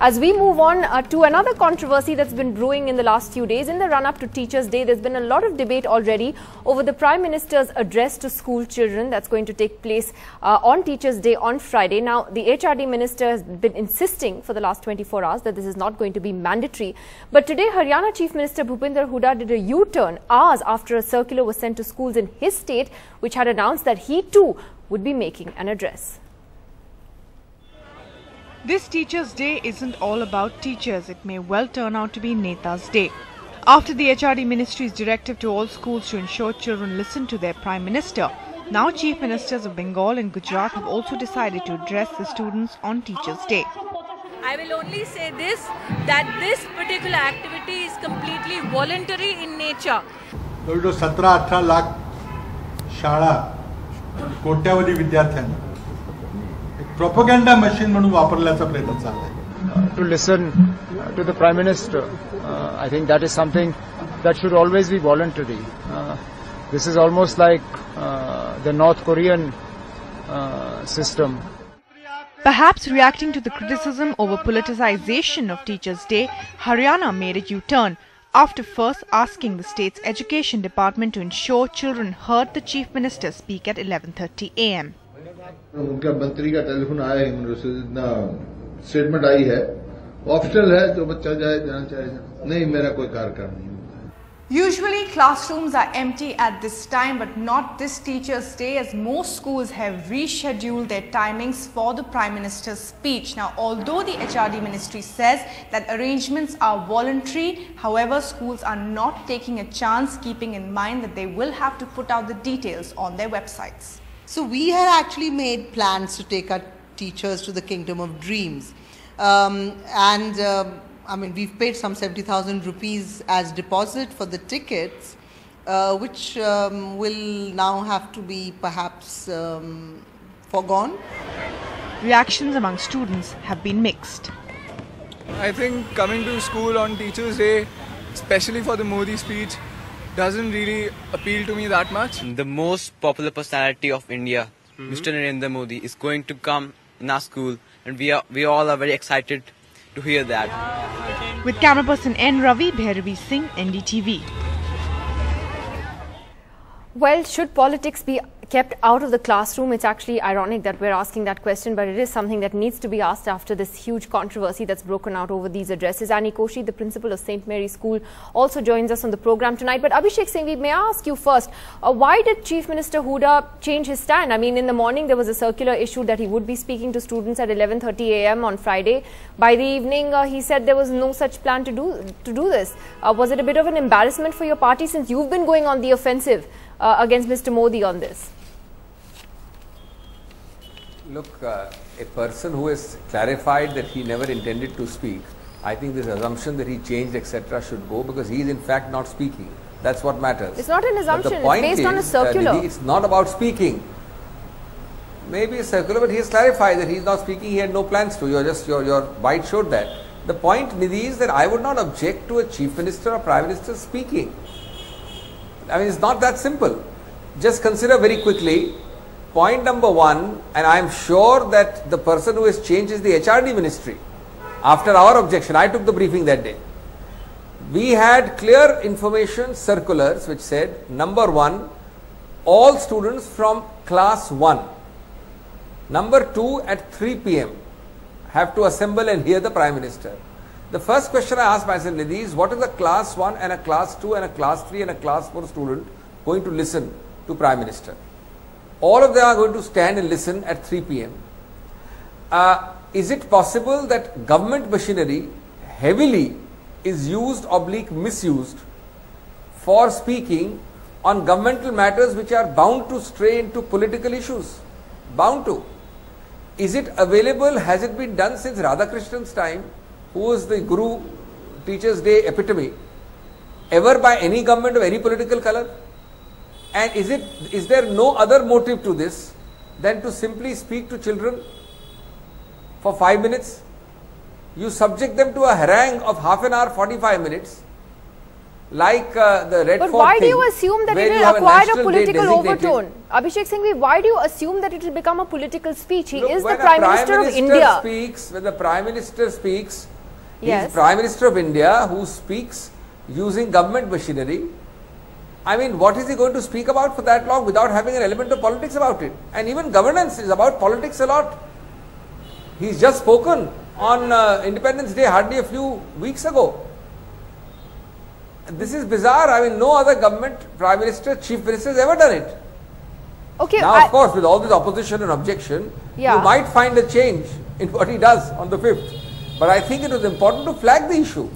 As we move on to another controversy that's been brewing in the last few days, in the run-up to Teachers' Day, there's been a lot of debate already over the Prime Minister's address to school children that's going to take place on Teachers' Day on Friday. Now, the HRD Minister has been insisting for the last 24 hours that this is not going to be mandatory. But today, Haryana Chief Minister Bhupinder Hooda did a U-turn hours after a circular was sent to schools in his state, which had announced that he too would be making an address. This Teachers' Day isn't all about teachers. It may well turn out to be Neta's Day. After the HRD Ministry's directive to all schools to ensure children listen to their Prime Minister, now Chief Ministers of Bengal and Gujarat have also decided to address the students on Teachers' Day. I will only say this, that this particular activity is completely voluntary in nature. 17-18 lakh शाळा कोट्यावधी विद्यार्थ्यांना propaganda machine म्हणून वापरल्याचा प्रयत्न चाललाय. To listen to the Prime Minister, I think that is something that should always be voluntary. This is almost like the North Korean system. Perhaps reacting to the criticism over politicization of Teachers' Day, Haryana made a U-turn after first asking the state's education department to ensure children heard the Chief Minister speak at 11:30 a.m. उनका मंत्री का telephone आया है, इतना statement आई है, optional है तो बच्चा जाए जाना चाहे नहीं, मेरा कोई कार्यक्रम नहीं. Usually classrooms are empty at this time, but not this Teachers' Day, as most schools have rescheduled their timings for the Prime Minister's speech. Now, although the HRD Ministry says that arrangements are voluntary, however, schools are not taking a chance, keeping in mind that they will have to put out the details on their websites. So we had actually made plans to take our teachers to the Kingdom of Dreams. I mean, we've paid some 70,000 rupees as deposit for the tickets, which will now have to be perhaps foregone. Reactions among students have been mixed. I think coming to school on Teachers' Day, especially for the Modi speech, doesn't really appeal to me that much. The most popular personality of India, Mr. Narendra Modi, is going to come in our school, and we all are very excited to hear that. With camera person N. Ravi, Bhairavi Singh, NDTV. Well, should politics be kept out of the classroom? It's actually ironic that we're asking that question, but it is something that needs to be asked after this huge controversy that's broken out over these addresses. Annie Koshi, the principal of St. Mary's School, also joins us on the program tonight. But Abhishek Singh, may I ask you first, why did Chief Minister Hooda change his stand? I mean, in the morning there was a circular issued that he would be speaking to students at 11:30 a.m. on Friday. By the evening, he said there was no such plan to do this. Was it a bit of an embarrassment for your party, since you've been going on the offensive against Mr. Modi on this? Look, a person who has clarified that he never intended to speak, I think this assumption that he changed etc. should go, because he is in fact not speaking. That's what matters. It's not an assumption, it's based on a circular. It's not about speaking. Maybe a circular, but he has clarified that he is not speaking, he had no plans to. Your bite showed that. The point, Nidhi, is that I would not object to a Chief Minister or Prime Minister speaking. I mean, it's not that simple. Just consider very quickly. Point number one, and I am sure that the person who has changed is the HRD Ministry. After our objection, I took the briefing that day. We had clear information circulars which said, number one, all students from class 1. Number 2, at 3 p.m. have to assemble and hear the Prime Minister. The first question I asked myself, Nidhi, is what is a class 1 and a class 2 and a class 3 and a class 4 student going to listen to Prime Minister? All of them are going to stand and listen at 3 p.m. Is it possible that government machinery heavily is used / misused for speaking on governmental matters which are bound to stray into political issues? Bound to. Is it available? Has it been done since Radhakrishnan's time, who was the Guru Teachers' Day epitome, ever by any government of any political color? And is there no other motive to this than to simply speak to children for 5 minutes? You subject them to a harangue of half an hour, 45 minutes. like the Red But Fort why do thing, you assume that where it you will have acquire a national day political designated. overtone? Abhishek Singhvi, why do you assume that it will become a political speech? He Look, is the when a Prime Minister of India. When the Prime Minister speaks, Yes. he is Prime Minister of India who speaks using government machinery. I mean, what is he going to speak about for that long without having an element of politics about it? And even governance is about politics a lot. He's just spoken on Independence Day hardly a few weeks ago. This is bizarre. I mean, no other government, Prime Minister, Chief Minister has ever done it. Okay. Now, of course, with all this opposition and objection, you might find a change in what he does on the 5th. But I think it was important to flag the issue.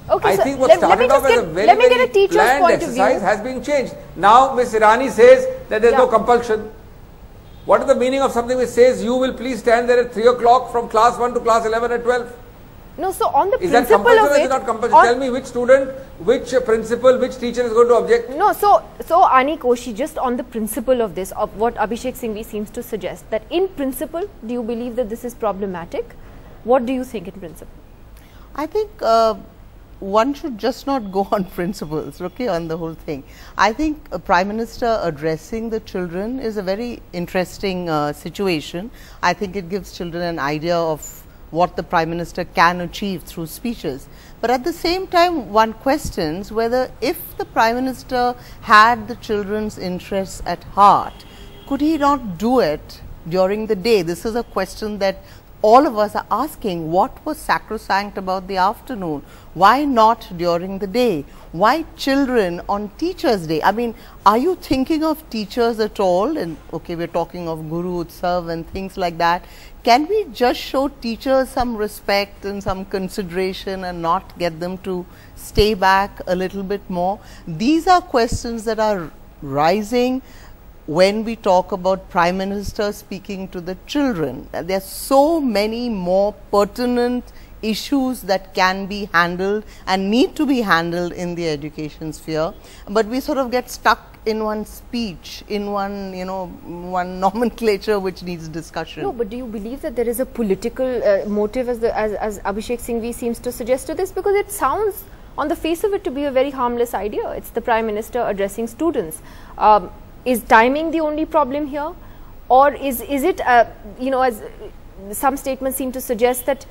Okay, I so think what started off as a very, very planned exercise has been changed. Now, Ms. Irani says that there is no compulsion. What is the meaning of something which says you will please stand there at 3 o'clock from class 1 to class 11 at 12? No, so on the Is that principle compulsion of or is it, it not compulsion? Tell me which student, which principal, which teacher is going to object? No, so Ani Koshi, just on the principle of this, of what Abhishek Singhvi seems to suggest, that in principle, do you believe that this is problematic? What do you think in principle? I think one should just not go on principles, okay, on the whole thing. I think a Prime Minister addressing the children is a very interesting situation. I think it gives children an idea of what the Prime Minister can achieve through speeches. But at the same time, one questions whether if the Prime Minister had the children's interests at heart, could he not do it during the day? This is a question that all of us are asking. What was sacrosanct about the afternoon? Why not during the day? Why children on Teachers' Day? I mean, are you thinking of teachers at all? And okay, we're talking of Guru Utsav and things like that. Can we just show teachers some respect and some consideration and not get them to stay back a little bit more? These are questions that are rising when we talk about Prime Minister speaking to the children. There are so many more pertinent issues that can be handled and need to be handled in the education sphere, but we sort of get stuck in one speech, in one, one nomenclature which needs discussion. No, but do you believe that there is a political motive as Abhishek Singhvi seems to suggest to this? Because it sounds on the face of it to be a very harmless idea. It's the Prime Minister addressing students. Is timing the only problem here, or is it as some statements seem to suggest that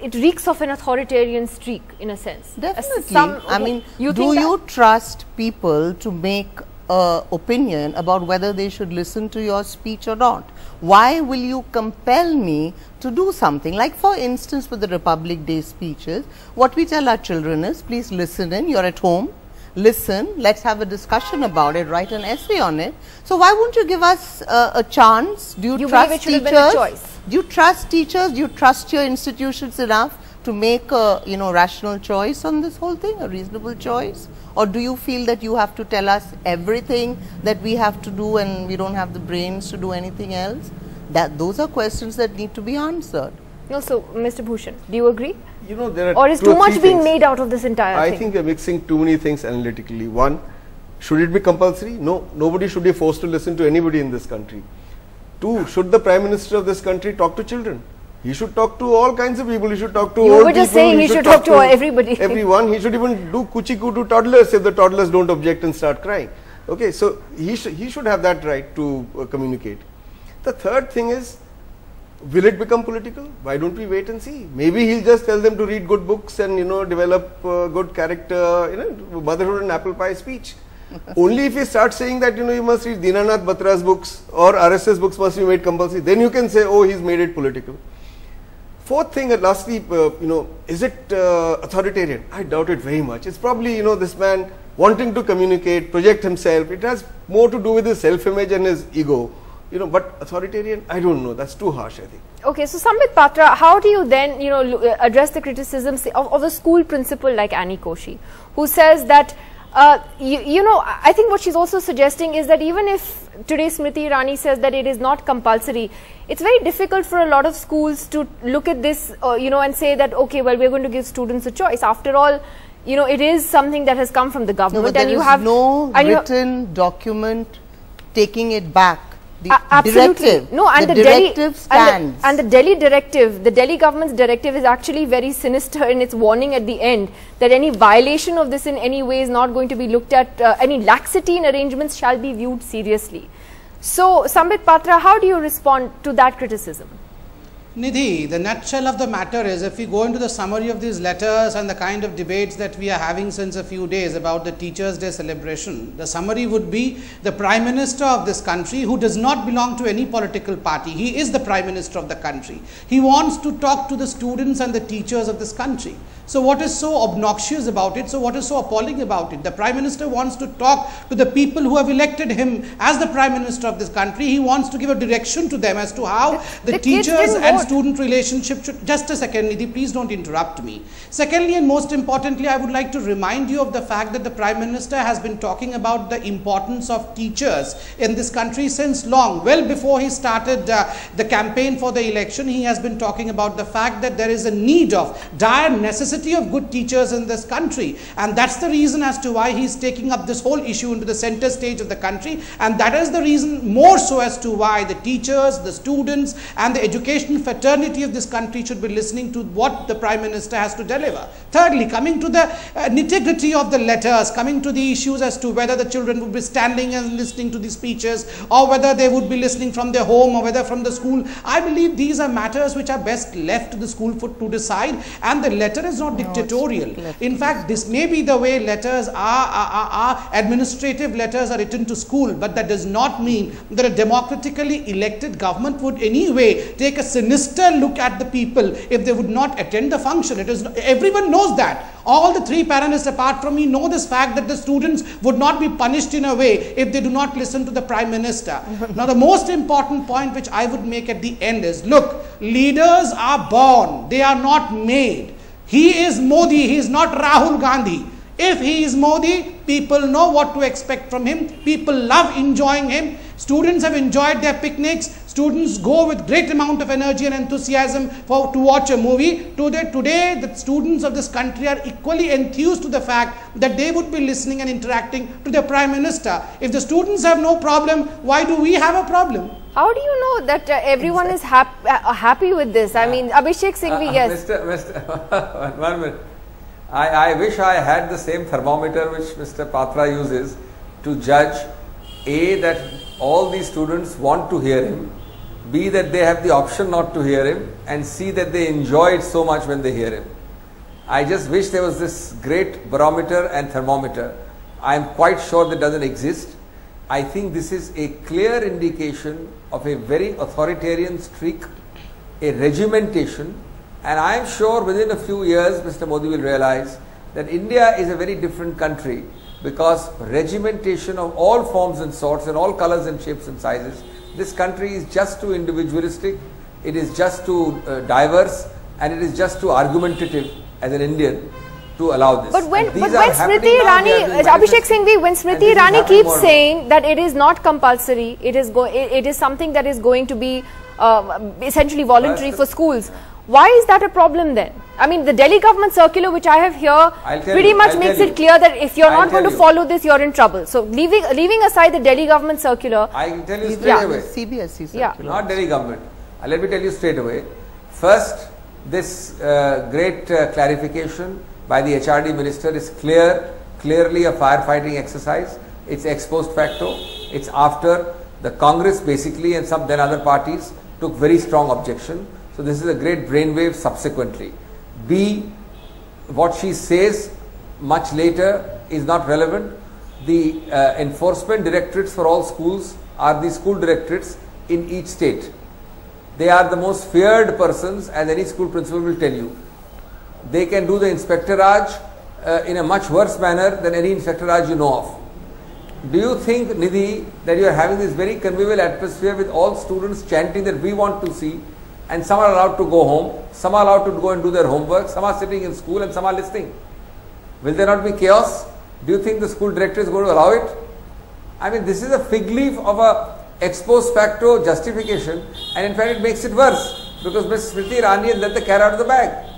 it reeks of an authoritarian streak in a sense? Definitely. I mean, do you trust people to make an opinion about whether they should listen to your speech or not? Why will you compel me to do something? Like, for instance, with the Republic Day speeches, what we tell our children is, please listen in, you're at home. Listen, let's have a discussion about it, write an essay on it. So why won't you give us a chance? Do you trust teachers? Do you trust teachers? Do you trust your institutions enough to make a rational choice on this whole thing, a reasonable choice? Or do you feel that you have to tell us everything that we have to do and we don't have the brains to do anything else? Those are questions that need to be answered. No, so Mr. Bhushan, do you agree? There are or is too much being made out of this entire thing? I think we're mixing too many things analytically. One, should it be compulsory? No, nobody should be forced to listen to anybody in this country. Two, should the Prime Minister of this country talk to children? He should talk to all kinds of people. He should talk to old people. You were just saying he should talk to everybody. Everyone. He should even do kuchiku to toddlers if the toddlers don't object and start crying. Okay, so he should have that right to communicate. The third thing is, will it become political? Why don't we wait and see? Maybe he'll just tell them to read good books and develop good character, motherhood and apple pie speech. Only if he starts saying that you must read Dinanath Batra's books or RSS books must be made compulsory, then you can say, oh, he's made it political. Fourth thing, and lastly, is it authoritarian? I doubt it very much. It's probably this man wanting to communicate, project himself. It has more to do with his self-image and his ego. But authoritarian, I don't know. That's too harsh, I think. Okay, so Sambit Patra, how do you then, address the criticisms of a school principal like Ani Koshi, who says that, I think what she's also suggesting is that even if today Smriti Irani says that it is not compulsory, it's very difficult for a lot of schools to look at this, and say that, okay, well, we're going to give students a choice. After all, it is something that has come from the government. No, but there is no written document taking it back. The Absolutely. directive. No, and the Delhi directive stands. And the Delhi directive, the Delhi government's directive is actually very sinister in its warning at the end that any violation of this in any way is not going to be looked at, any laxity in arrangements shall be viewed seriously. So, Sambit Patra, how do you respond to that criticism? Nidhi, the nutshell of the matter is, if we go into the summary of these letters and the kind of debates that we are having since a few days about the Teachers' Day celebration, the summary would be the Prime Minister of this country, who does not belong to any political party. He is the Prime Minister of the country. He wants to talk to the students and the teachers of this country. So what is so obnoxious about it? So what is so appalling about it? The Prime Minister wants to talk to the people who have elected him as the Prime Minister of this country. He wants to give a direction to them as to how the teachers and student relationship should... Just a second, Nidhi, please don't interrupt me. Secondly, and most importantly, I would like to remind you of the fact that the Prime Minister has been talking about the importance of teachers in this country since long. Well before he started the campaign for the election, he has been talking about the fact that there is a need of dire necessity of good teachers in this country, and that's the reason as to why he's taking up this whole issue into the center stage of the country, and that is the reason more so as to why the teachers, the students and the educational fraternity of this country should be listening to what the Prime Minister has to deliver. Thirdly, coming to the nitty-gritty of the letters, coming to the issues as to whether the children would be standing and listening to the speeches, or whether they would be listening from their home or whether from the school, I believe these are matters which are best left to the school to decide, and the letter is not dictatorial. In fact, this may be the way letters are administrative letters are written to school, but that does not mean that a democratically elected government would anyway take a sinister look at the people if they would not attend the function. It is, everyone knows that. All the three panelists apart from me know this fact that the students would not be punished in a way if they do not listen to the Prime Minister. Now, the most important point which I would make at the end is, look, leaders are born, they are not made. He is Modi, he is not Rahul Gandhi. If he is Modi, people know what to expect from him. People love enjoying him. Students have enjoyed their picnics. Students go with great amount of energy and enthusiasm to watch a movie. Today, the students of this country are equally enthused to the fact that they would be listening and interacting to their Prime Minister. If the students have no problem, why do we have a problem? How do you know that everyone is happy with this? I mean, Abhishek Singhvi, yes. Mr. 1 minute. I wish I had the same thermometer which Mr. Patra uses to judge A, that all these students want to hear him, B, that they have the option not to hear him, and C, that they enjoy it so much when they hear him. I just wish there was this great barometer and thermometer. I am quite sure that doesn't exist. I think this is a clear indication of a very authoritarian streak, a regimentation, and I am sure within a few years Mr. Modi will realize that India is a very different country, because regimentation of all forms and sorts and all colors and shapes and sizes, this country is just too individualistic, it is just too diverse, and it is just too argumentative as an Indian to allow this. But when Smriti Irani, Abhishek Singhvi, when Smriti Irani keeps saying that it is not compulsory, it is something that is going to be essentially voluntary for schools, why is that a problem then? I mean, the Delhi government circular which I have here pretty much makes it clear that if you are not going to follow this, you are in trouble. So leaving aside the Delhi government circular, I can tell you straight away. CBSE circular. Not Delhi government. Let me tell you straight away. First, this great clarification by the HRD minister is clearly a firefighting exercise. It's ex post facto. It's after the Congress basically and some then other parties took very strong objection. So this is a great brainwave subsequently. B, what she says much later is not relevant. The enforcement directorates for all schools are the school directorates in each state. They are the most feared persons, as any school principal will tell you. They can do the inspectorage in a much worse manner than any inspectorage you know of. Do you think, Nidhi, that you are having this very convivial atmosphere with all students chanting that we want to see, and some are allowed to go home, some are allowed to go and do their homework, some are sitting in school and some are listening? Will there not be chaos? Do you think the school director is going to allow it? I mean, this is a fig leaf of a ex post facto justification, and in fact it makes it worse, because Ms. Smriti Irani has let the cat out of the bag.